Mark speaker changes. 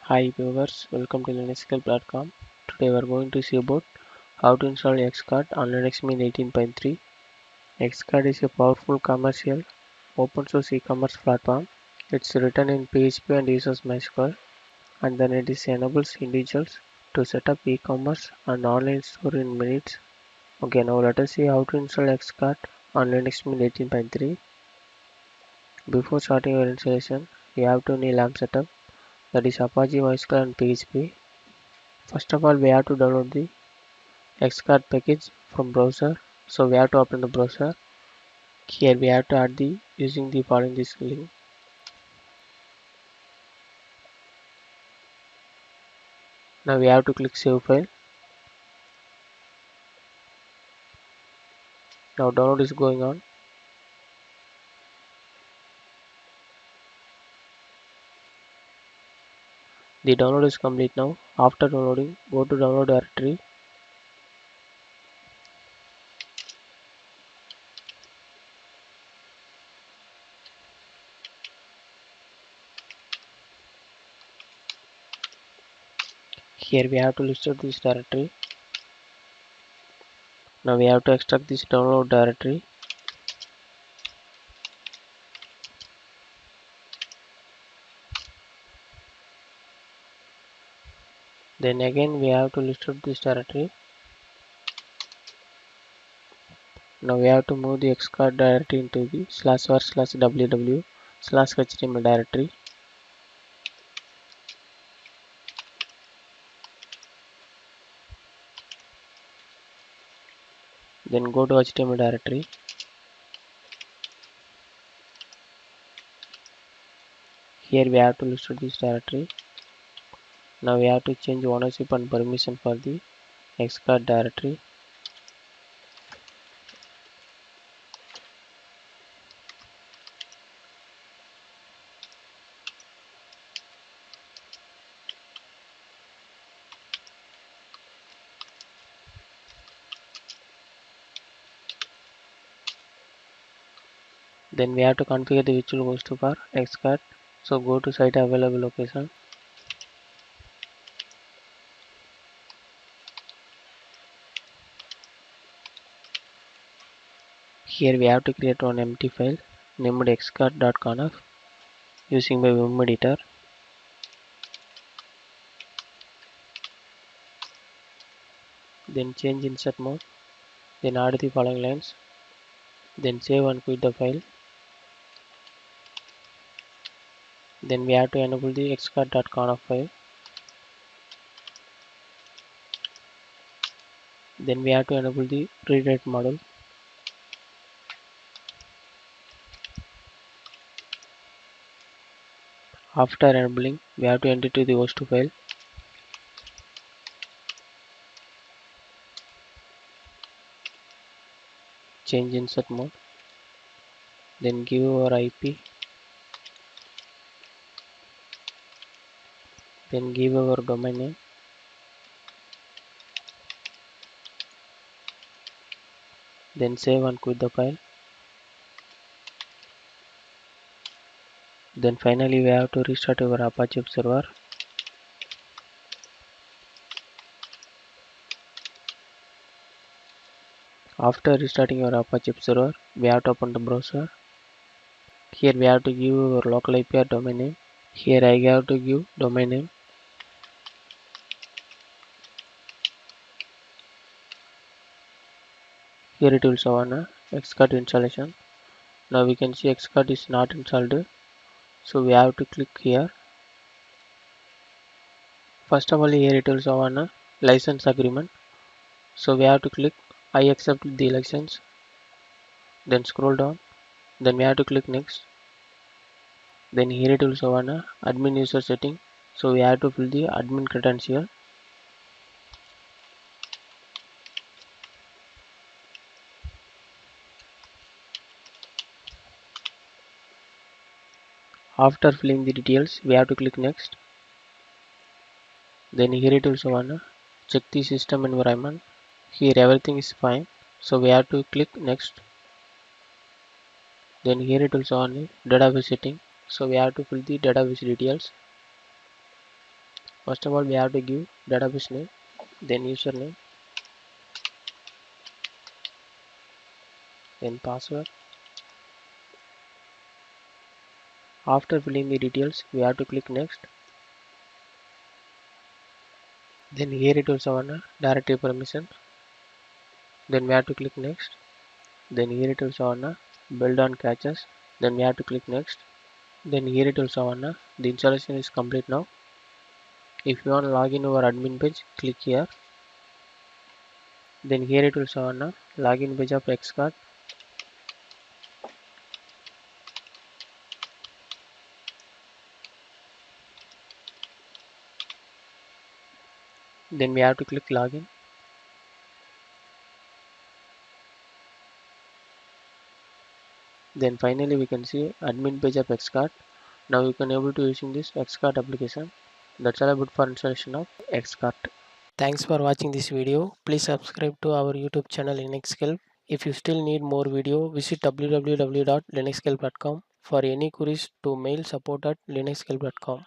Speaker 1: Hi viewers, welcome to Linuxmint.com. Today we are going to see about how to install Xcart on Linuxmint 18.3. Xcart is a powerful commercial open source e-commerce platform. It's written in PHP and uses MySQL, and then it enables individuals to set up e-commerce and online store in minutes. Okay, now let us see how to install Xcart on Linuxmint 18.3. Before starting your installation, you have to need LAMP setup, that is Apache, MySQL and PHP. First of all, we have to download the Xcart package from browser. So we have to open the browser. Here we have to add the using the following this link. Now we have to click save file. Now download is going on. The download is complete now. After downloading, go to download directory. Here we have to list out this directory. Now we have to extract this download directory. Then again we have to list out this directory. Now we have to move the Xcart directory into the /var/ww/html directory. Then go to HTML directory. Here we have to list out this directory. Now we have to change ownership and permission for the Xcart directory. Then we have to configure the virtual host for Xcart. So go to site available location. Here we have to create one empty file named xcart.conf using my Vim editor. Then change insert mode. Then add the following lines. Then save and quit the file. Then we have to enable the xcart.conf file. Then we have to enable the redirect module. After enabling, we have to enter to the host file. Change insert mode. Then give our IP. Then give our domain name. Then save and quit the file. Then finally we have to restart our Apache server. After restarting your Apache server, we have to open the browser. Here we have to give our local IP or domain name. Here I have to give domain name. Here it will show on Xcart installation. Now we can see Xcart is not installed. So we have to click here. First of all, here it will show on license agreement. So we have to click I accept the license. Then scroll down. Then we have to click next. Then here it will show on admin user setting. So we have to fill the admin credential. After filling the details, we have to click next. Then here it will show on check the system environment. Here everything is fine. So we have to click next. Then here it will show on database setting. So we have to fill the database details. First of all, we have to give database name, then username, then password. After filling the details, we have to click next. Then here it will show directory permission. Then we have to click next. Then here it will show build on caches. Then we have to click next. Then here it will show the installation is complete now. If you want to log in our admin page, click here. Then here it will show login page of Xcart. Then we have to click login. Then finally we can see admin page of Xcart. Now you can able to using this Xcart application. That's all about for installation of Xcart. Thanks for watching this video. Please subscribe to our YouTube channel Linuxscape. If you still need more video, visit www.linuxscape.com. For any queries to mail support@linuxscape.com.